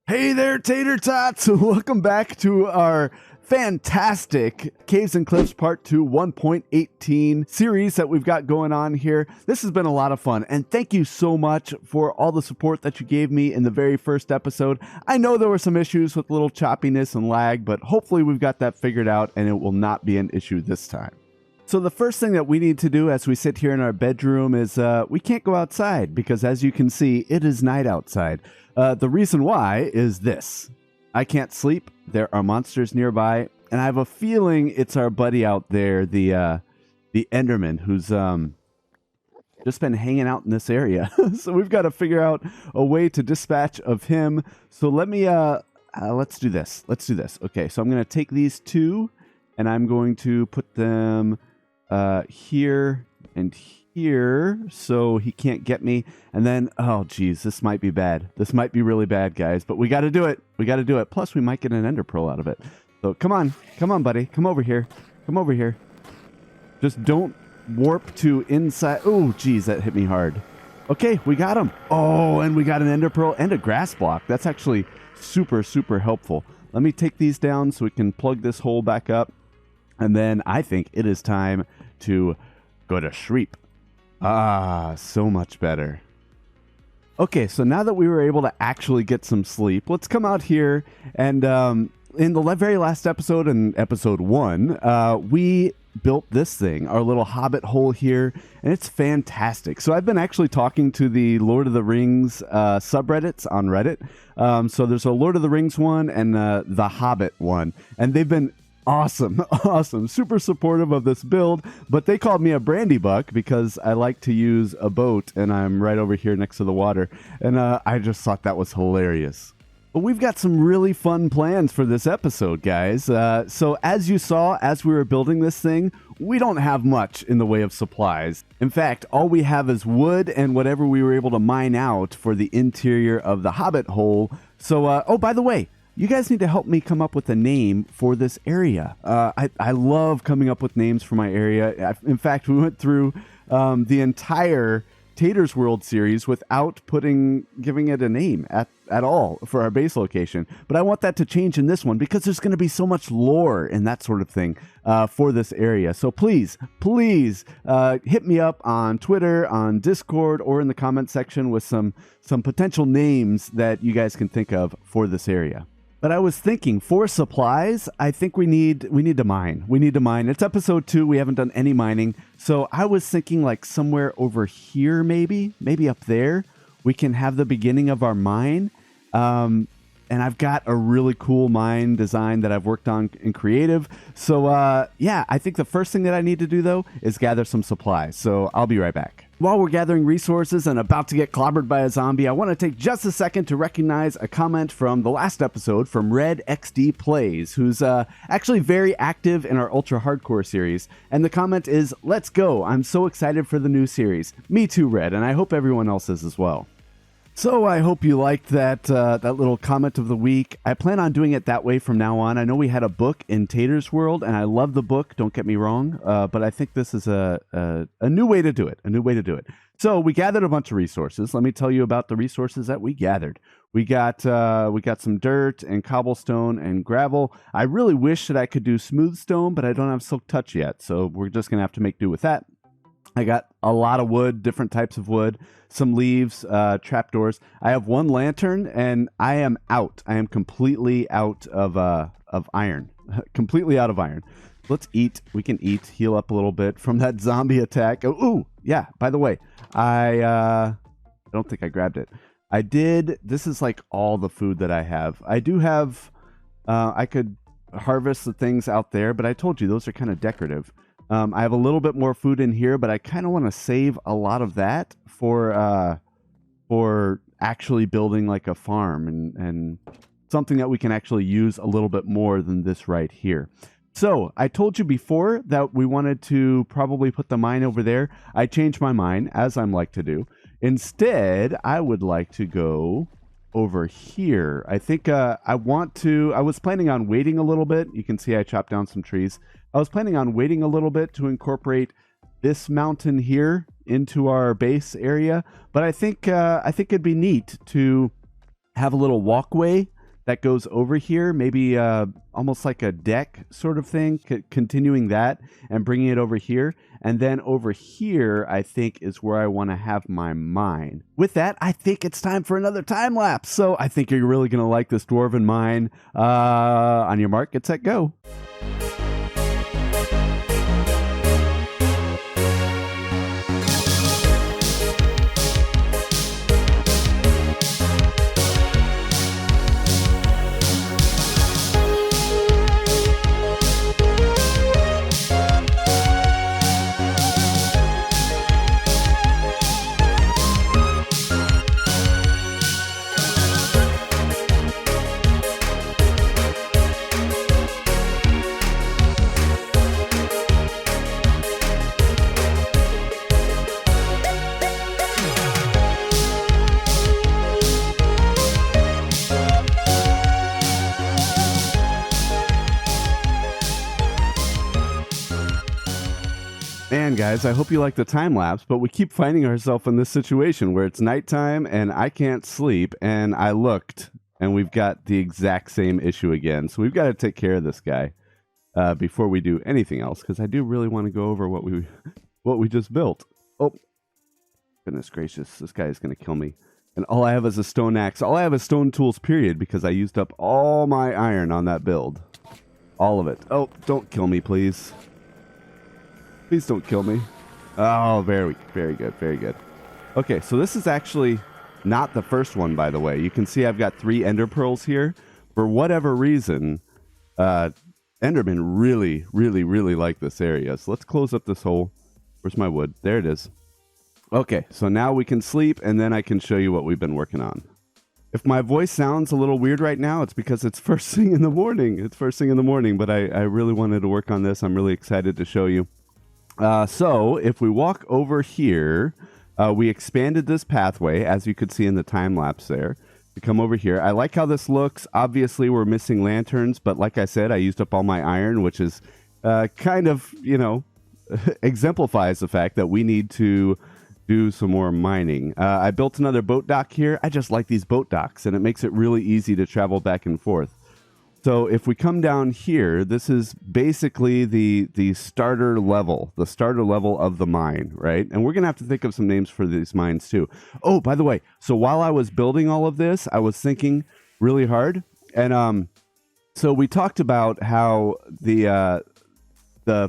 Hey there, Tater Tots! Welcome back to our fantastic Caves and Cliffs Part 2 1.18 series that we've got going on here. This has been a lot of fun, and thank you so much for all the support that you gave me in the very first episode. I know there were some issues with little choppiness and lag, but hopefully we've got that figured out and it will not be an issue this time. So the first thing that we need to do as we sit here in our bedroom is we can't go outside because, as you can see, it is night outside. The reason why is this. I can't sleep. There are monsters nearby, and I have a feeling it's our buddy out there, the enderman, who's just been hanging out in this area. So we've got to figure out a way to dispatch of him. So let me let's do this. Okay, so I'm going to take these two, and I'm going to put them here and here so he can't get me. And then, oh geez, this might be bad. This might be really bad, guys, but we got to do it. Plus we might get an ender pearl out of it. So come on buddy, come over here. Just don't warp to inside. Oh geez, that hit me hard. Okay, we got him. Oh, and we got an ender pearl and a grass block. That's actually super helpful. Let me take these down so we can plug this hole back up. And then I think it is time to go to sleep. Ah, so much better. Okay, so now that we were able to actually get some sleep, let's come out here. And in the very last episode, in episode 1, we built this thing, our little hobbit hole here, and it's fantastic. So I've been actually talking to the Lord of the Rings subreddits on Reddit. So there's a Lord of the Rings one and the Hobbit one, and they've been awesome, super supportive of this build, but they called me a brandy buck because I like to use a boat and I'm right over here next to the water, and I just thought that was hilarious. But we've got some really fun plans for this episode, guys. So as you saw, as we were building this thing, we don't have much in the way of supplies. In fact, all we have is wood and whatever we were able to mine out for the interior of the hobbit hole. So, oh, by the way, you guys need to help me come up with a name for this area. I love coming up with names for my area. In fact, we went through the entire Tater's World series without giving it a name at all for our base location. But I want that to change in this one because there's going to be so much lore and that sort of thing for this area. So please hit me up on Twitter, on Discord, or in the comment section with some potential names that you guys can think of for this area. But I was thinking, for supplies, I think we need to mine. It's episode 2. We haven't done any mining. So I was thinking like somewhere over here, maybe up there, we can have the beginning of our mine. And I've got a really cool mine design that I've worked on in creative. So yeah, I think the first thing that I need to do, though, is gather some supplies. So I'll be right back. While we're gathering resources and about to get clobbered by a zombie, I want to take just a second to recognize a comment from the last episode from Red XD Plays, who's actually very active in our Ultra Hardcore series. And the comment is, "Let's go. I'm so excited for the new series." Me too, Red, and I hope everyone else is as well. So I hope you liked that little comment of the week. I plan on doing it that way from now on. I know we had a book in Tater's World, and I love the book, don't get me wrong, but I think this is a new way to do it. So we gathered a bunch of resources. Let me tell you about the resources that we gathered. We got some dirt and cobblestone and gravel. I really wish that I could do smooth stone, but I don't have silk touch yet, so we're just going to have to make do with that. I got a lot of wood, different types of wood, some leaves, trapdoors. I have one lantern, and I am out. I am completely out of iron. Completely out of iron. Let's eat. We can eat, heal up a little bit from that zombie attack. Ooh, yeah, by the way, I don't think I grabbed it. I did. This is like all the food that I have. I do have, I could harvest the things out there, but I told you those are kind of decorative. I have a little bit more food in here, but I kind of want to save a lot of that for actually building like a farm and something that we can actually use a little bit more than this right here. So I told you before that we wanted to probably put the mine over there. I changed my mind, as I'm like to do. Instead, I would like to go over here. I think I was planning on waiting a little bit. You can see I chopped down some trees. I was planning on waiting a little bit to incorporate this mountain here into our base area, but I think it'd be neat to have a little walkway that goes over here, maybe almost like a deck sort of thing, continuing that and bringing it over here. And then over here, I think, is where I want to have my mine. With that, I think it's time for another time lapse. So I think you're really going to like this dwarven mine. On your mark, get set, go. Man, guys, I hope you like the time lapse, but we keep finding ourselves in this situation where it's nighttime and I can't sleep, and I looked and we've got the exact same issue again. So we've got to take care of this guy before we do anything else, because I do really want to go over what we just built. Oh, goodness gracious, this guy is going to kill me. And all I have is a stone axe. All I have is stone tools, period, because I used up all my iron on that build. All of it. Oh, don't kill me, please. Please don't kill me. Oh, very good, very good. Okay, so this is actually not the first one, by the way. You can see I've got 3 ender pearls here. For whatever reason, endermen really like this area. So let's close up this hole. Where's my wood? There it is. Okay, so now we can sleep, and then I can show you what we've been working on. If my voice sounds a little weird right now, it's because it's first thing in the morning. It's first thing in the morning, but I really wanted to work on this. I'm really excited to show you. So if we walk over here, we expanded this pathway, as you could see in the time lapse there, to come over here. I like how this looks. Obviously, we're missing lanterns, but like I said, I used up all my iron, which is kind of, you know, exemplifies the fact that we need to do some more mining. I built another boat dock here. I just like these boat docks, and it makes it really easy to travel back and forth. So if we come down here, this is basically the starter level of the mine, right? And we're going to have to think of some names for these mines too. Oh, by the way, so while I was building all of this, I was thinking really hard. And so we talked about how the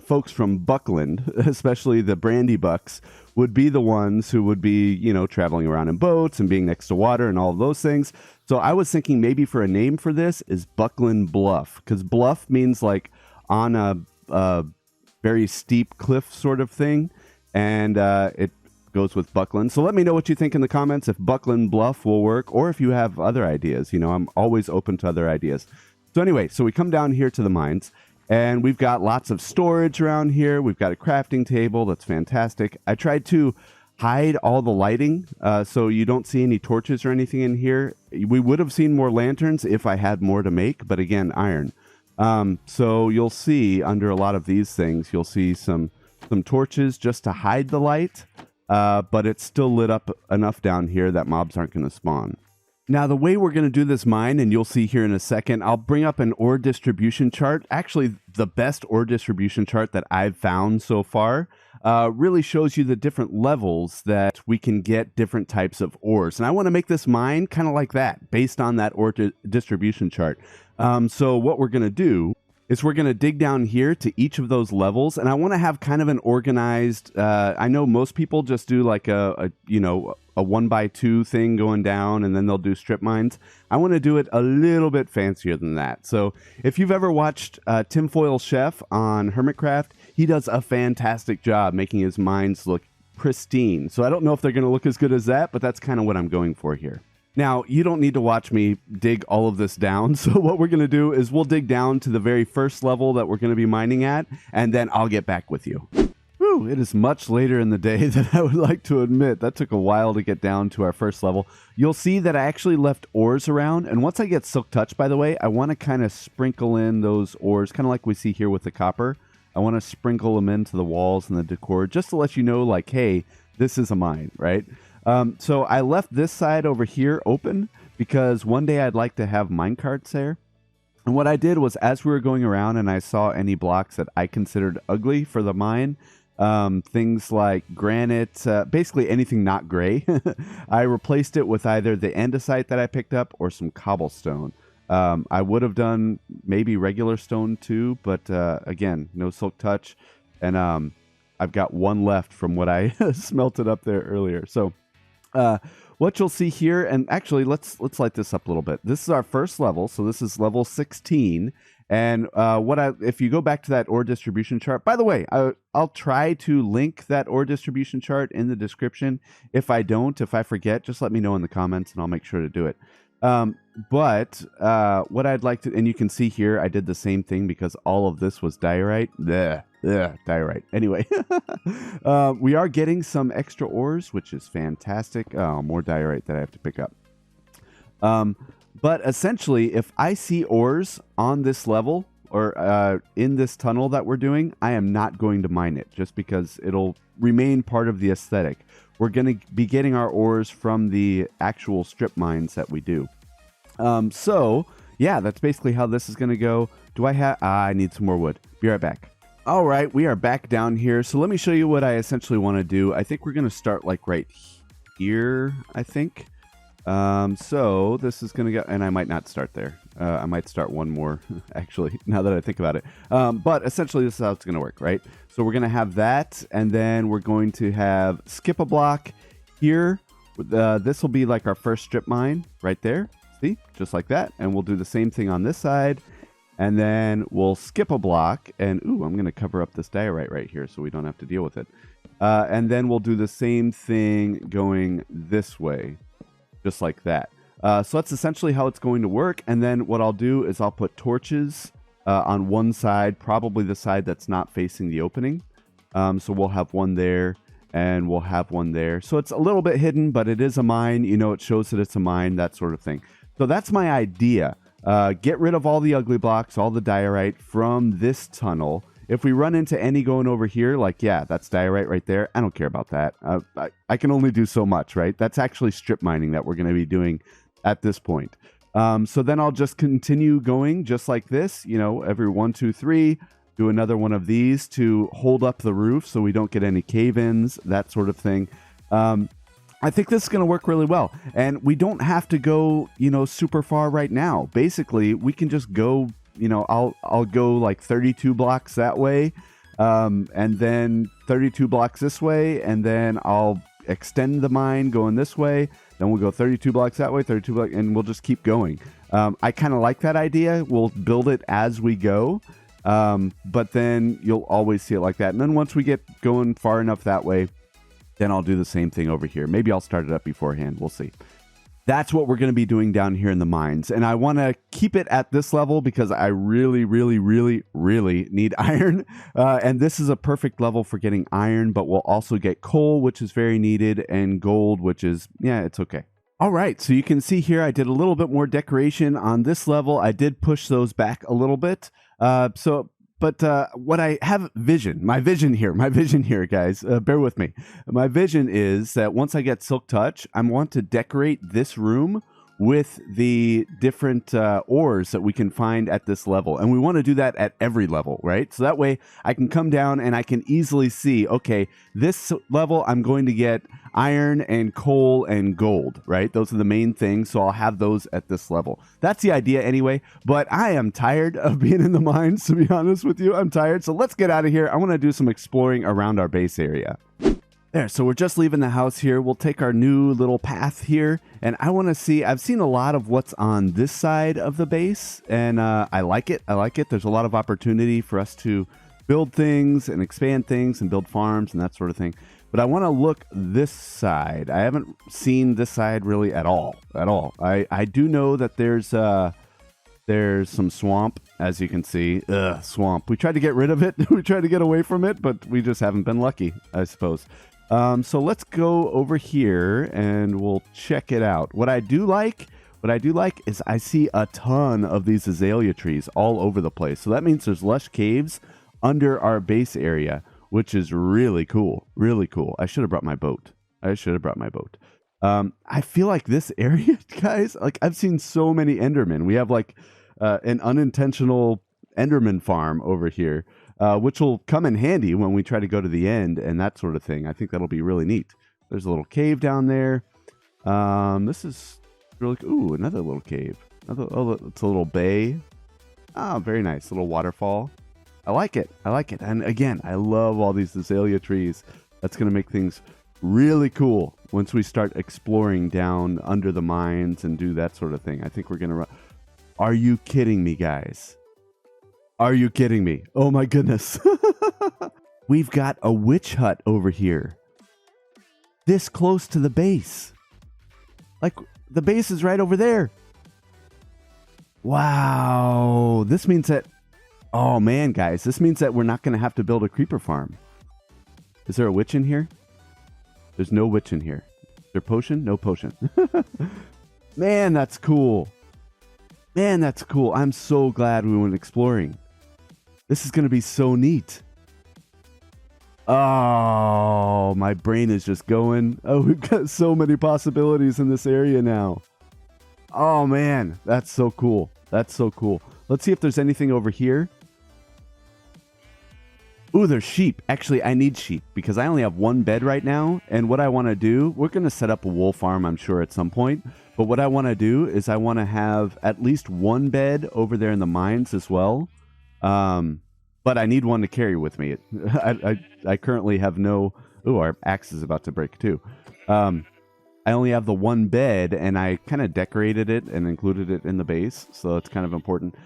folks from Buckland, especially the Brandy Bucks, would be the ones who would be, you know, traveling around in boats and being next to water and all of those things. So I was thinking maybe for a name for this is Buckland Bluff, because bluff means like on a very steep cliff sort of thing, and it goes with Buckland. So let me know what you think in the comments if Buckland Bluff will work, or if you have other ideas. You know, I'm always open to other ideas. So anyway, so we come down here to the mines, and we've got lots of storage around here. We've got a crafting table. That's fantastic. I tried to hide all the lighting so you don't see any torches or anything in here. We would have seen more lanterns if I had more to make, but again, iron. So you'll see under a lot of these things, you'll see some torches just to hide the light, but it's still lit up enough down here that mobs aren't going to spawn. Now, the way we're going to do this mine, and you'll see here in a second, I'll bring up an ore distribution chart. Actually, the best ore distribution chart that I've found so far really shows you the different levels that we can get different types of ores. And I want to make this mine kind of like that, based on that ore distribution chart. So what we're going to do is we're going to dig down here to each of those levels, and I want to have kind of an organized, I know most people just do like a 1x2 thing going down, and then they'll do strip mines. I want to do it a little bit fancier than that. So if you've ever watched Tinfoil Chef on Hermitcraft, he does a fantastic job making his mines look pristine. So I don't know if they're going to look as good as that, but that's kind of what I'm going for here. Now, you don't need to watch me dig all of this down. So what we're going to do is we'll dig down to the very first level that we're going to be mining at, and then I'll get back with you. Whew, it is much later in the day than I would like to admit. That took a while to get down to our first level. You'll see that I actually left ores around, and once I get Silk Touch, by the way, I want to kind of sprinkle in those ores, kind of like we see here with the copper. I want to sprinkle them into the walls and the decor, just to let you know, like, hey, this is a mine, right? So I left this side over here open because one day I'd like to have minecarts there. And what I did was, as we were going around and I saw any blocks that I considered ugly for the mine, things like granite, basically anything not gray, I replaced it with either the andesite that I picked up or some cobblestone. I would have done maybe regular stone too, but again, no silk touch. And I've got one left from what I smelted up there earlier. So what you'll see here, and actually let's light this up a little bit. This is our first level, so this is level 16. And if you go back to that ore distribution chart, by the way, I'll try to link that ore distribution chart in the description. If I forget, just let me know in the comments and I'll make sure to do it. But what I'd like to, and you can see here, I did the same thing because all of this was diorite. Diorite. Anyway, we are getting some extra ores, which is fantastic. More diorite that I have to pick up. But essentially, if I see ores on this level or in this tunnel that we're doing, I am not going to mine it just because it'll remain part of the aesthetic. We're going to be getting our ores from the actual strip mines that we do. So, yeah, that's basically how this is going to go. Do I have... I need some more wood. Be right back. All right, we are back down here. So let me show you what I essentially want to do. I think we're going to start like right here, I think. So this is going to go... And I might not start there. I might start one more, actually, now that I think about it. But essentially, this is how it's going to work, right? So we're going to have that, and then we're going to have skip a block here. This will be like our first strip mine right there. See? Just like that. And we'll do the same thing on this side. And then we'll skip a block. And, ooh, I'm going to cover up this diorite right here so we don't have to deal with it. And then we'll do the same thing going this way. Just like that. So that's essentially how it's going to work. And then what I'll do is I'll put torches on one side, probably the side that's not facing the opening. So we'll have one there and we'll have one there. So it's a little bit hidden, but it is a mine. You know, it shows that it's a mine, that sort of thing. So that's my idea. Get rid of all the ugly blocks, all the diorite from this tunnel. If we run into any going over here, like, yeah, that's diorite right there. I don't care about that. I can only do so much, right? That's actually strip mining that we're going to be doing at this point. So then I'll just continue going just like this, you know, every 1, 2, 3, do another one of these to hold up the roof so we don't get any cave-ins, that sort of thing. I think this is going to work really well. And we don't have to go, you know, super far right now. Basically, we can just go, you know, I'll go like 32 blocks that way, and then 32 blocks this way, and then I'll extend the mine going this way. Then we'll go 32 blocks that way, 32 blocks, and we'll just keep going. I kind of like that idea. We'll build it as we go, but then you'll always see it like that. And then once we get going far enough that way, then I'll do the same thing over here. Maybe I'll start it up beforehand. We'll see. That's what we're going to be doing down here in the mines. And I want to keep it at this level because I really, really, really, really need iron. And this is a perfect level for getting iron, but we'll also get coal, which is very needed, and gold, which is, yeah, it's okay. All right, so you can see here I did a little bit more decoration on this level. I did push those back a little bit. But what I have my vision here, guys, bear with me. My vision is that once I get Silk Touch, I want to decorate this room with the different ores that we can find at this level. And we want to do that at every level, right? So that way I can come down and I can easily see, okay, this level I'm going to get iron and coal and gold, right? Those are the main things. So I'll have those at this level. That's the idea anyway. But I am tired of being in the mines, to be honest with you. I'm tired. So let's get out of here. I want to do some exploring around our base area. There, so we're just leaving the house here. We'll take our new little path here, and I want to see, I've seen a lot of what's on this side of the base, and I like it. There's a lot of opportunity for us to build things and expand things and build farms and that sort of thing. But I want to look this side. I haven't seen this side really at all. I do know that there's some swamp, as you can see. Swamp. We tried to get rid of it. We tried to get away from it, but we just haven't been lucky, I suppose. So let's go over here and we'll check it out. What I do like is I see a ton of these azalea trees all over the place. So that means there's lush caves under our base area, which is really cool. Really cool. I should have brought my boat. I feel like this area, guys, like I've seen so many endermen. We have like an unintentional enderman farm over here, which will come in handy when we try to go to the end and that sort of thing. I think that'll be really neat. There's a little cave down there. This is really, ooh, another little cave. It's a little bay. Ah, very nice. Little waterfall. I like it. I like it. And again, I love all these azalea trees. That's going to make things really cool once we start exploring down under the mines and do that sort of thing. I think we're going to run. Are you kidding me, guys? Are you kidding me? Oh my goodness. We've got a witch hut over here. This close to the base. Like, the base is right over there. Wow. This means that, oh man, guys, this means that we're not going to have to build a creeper farm. Is there a witch in here? There's no witch in here. Is there potion? No potion. Man, that's cool. Man, that's cool. I'm so glad we went exploring. This is going to be so neat. Oh, my brain is just going. Oh, we've got so many possibilities in this area now. Oh, man, that's so cool. That's so cool. Let's see if there's anything over here. Ooh, there's sheep. Actually, I need sheep because I only have one bed right now. And what I want to do, we're going to set up a wool farm, I'm sure, at some point. But what I want to do is I want to have at least one bed over there in the mines as well. But I need one to carry with me. I currently have no... Ooh, our axe is about to break too. I only have the one bed, and I kind of decorated it and included it in the base. So it's kind of important.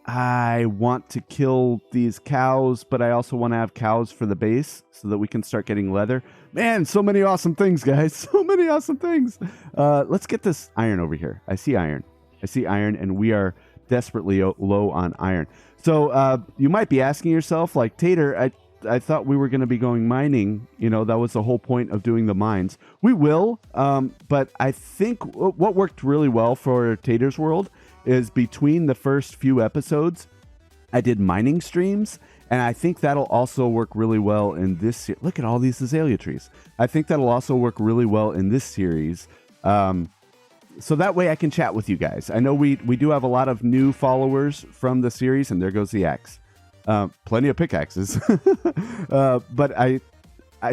I want to kill these cows, but I also want to have cows for the base so that we can start getting leather. Man, so many awesome things, guys. So many awesome things. Let's get this iron over here. I see iron. I see iron, and we are desperately low on iron. So you might be asking yourself, like, Tater, I thought we were going to be going mining. You know, that was the whole point of doing the mines. We will, but I think what worked really well for Tater's World is between the first few episodes, I did mining streams, and I think that'll also work really well in this. Look at all these azalea trees. I think that'll also work really well in this series. So that way I can chat with you guys. I know we do have a lot of new followers from the series, and there goes the axe. Plenty of pickaxes. But I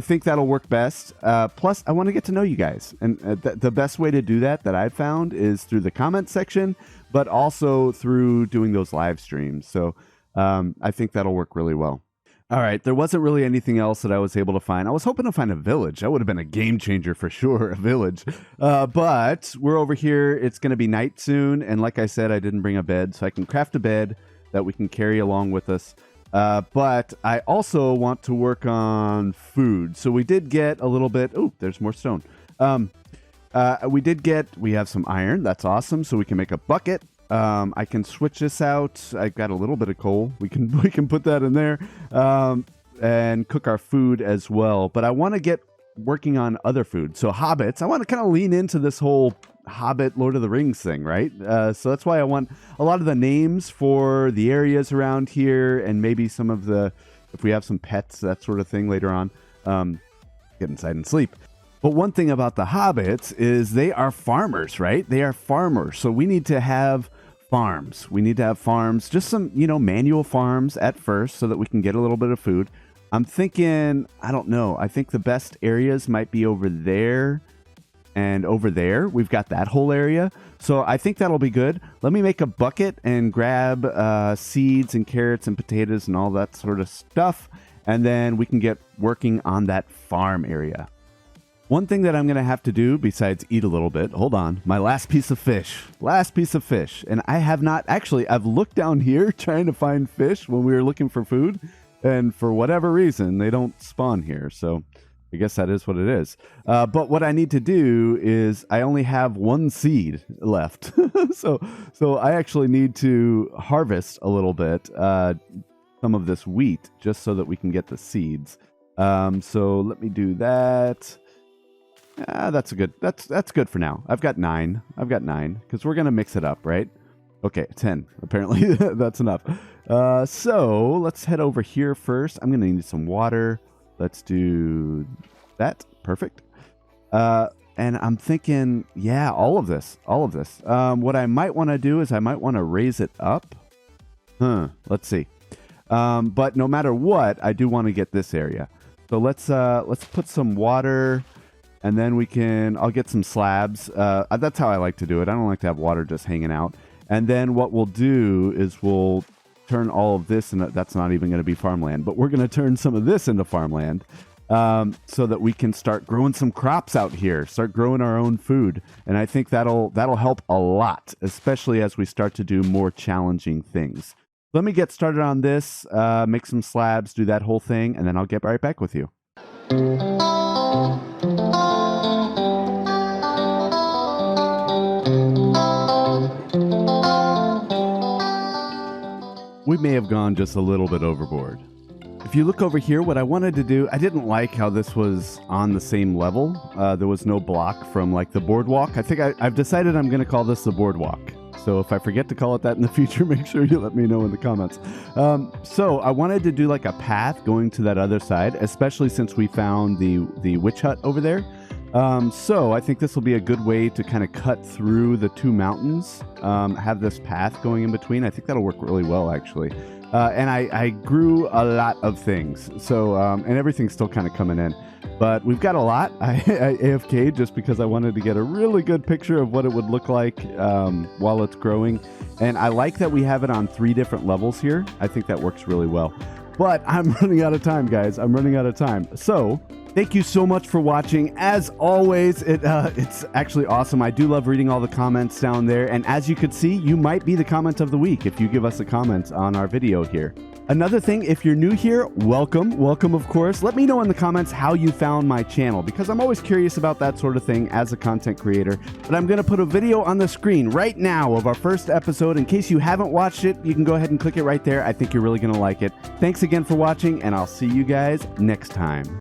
think that'll work best. Plus, I want to get to know you guys. And the best way to do that I've found is through the comment section, but also through doing those live streams. So I think that'll work really well. All right, there wasn't really anything else that I was able to find. I was hoping to find a village. That would have been a game changer for sure, a village. But we're over here. It's going to be night soon. And like I said, I didn't bring a bed, so I can craft a bed that we can carry along with us. But I also want to work on food. So we did get a little bit. Oh, there's more stone. We have some iron. That's awesome. So we can make a bucket. I can switch this out. I've got a little bit of coal. We can put that in there, and cook our food as well. But I want to get working on other food. So hobbits, I want to kind of lean into this whole Hobbit, Lord of the Rings thing, right? So that's why I want a lot of the names for the areas around here, and maybe some of the, if we have some pets, that sort of thing later on, get inside and sleep. But one thing about the hobbits is they are farmers, right? They are farmers. So we need to have farms. We need to have farms, just some, manual farms at first so that we can get a little bit of food. I'm thinking, I don't know. I think the best areas might be over there and over there. We've got that whole area. So I think that'll be good. Let me make a bucket and grab seeds and carrots and potatoes and all that sort of stuff. And then we can get working on that farm area. One thing that I'm going to have to do besides eat a little bit, hold on, my last piece of fish. And I have not, actually, I've looked down here trying to find fish when we were looking for food. And for whatever reason, they don't spawn here. So I guess that is what it is. But what I need to do is I only have one seed left. So I actually need to harvest a little bit, some of this wheat, just so that we can get the seeds. So let me do that. That's good for now. I've got 9 because we're going to mix it up, right? Okay, 10. Apparently that's enough. So let's head over here first. I'm going to need some water. Let's do that. Perfect. And I'm thinking, yeah, all of this. What I might want to do is I might want to raise it up. Let's see. But no matter what, I do want to get this area. So let's put some water, and then I'll get some slabs. That's how I like to do it. I don't like to have water just hanging out. And then what we'll do is we'll turn all of this, and that's not even going to be farmland, but we're going to turn some of this into farmland, so that we can start growing some crops out here, start growing our own food. And I think that'll help a lot, especially as we start to do more challenging things. Let me get started on this, make some slabs, do that whole thing, and then I'll get right back with you. We may have gone just a little bit overboard. If you look over here, what I wanted to do, I didn't like how this was on the same level. There was no block from like the boardwalk. I think I've decided I'm going to call this the boardwalk. So if I forget to call it that in the future, make sure you let me know in the comments. So I wanted to do like a path going to that other side, especially since we found the witch hut over there. So I think this will be a good way to kind of cut through the two mountains, have this path going in between. I think that'll work really well, actually. And I grew a lot of things. So, and everything's still kind of coming in. But we've got a lot. I AFK'd just because I wanted to get a really good picture of what it would look like while it's growing. And I like that we have it on 3 different levels here. I think that works really well. But I'm running out of time, guys. I'm running out of time. So thank you so much for watching. As always, it's actually awesome. I do love reading all the comments down there. And as you could see, you might be the comment of the week if you give us a comment on our video here. Another thing, if you're new here, welcome, of course. Let me know in the comments how you found my channel, because I'm always curious about that sort of thing as a content creator. But I'm going to put a video on the screen right now of our first episode. In case you haven't watched it, you can go ahead and click it right there. I think you're really going to like it. Thanks again for watching, and I'll see you guys next time.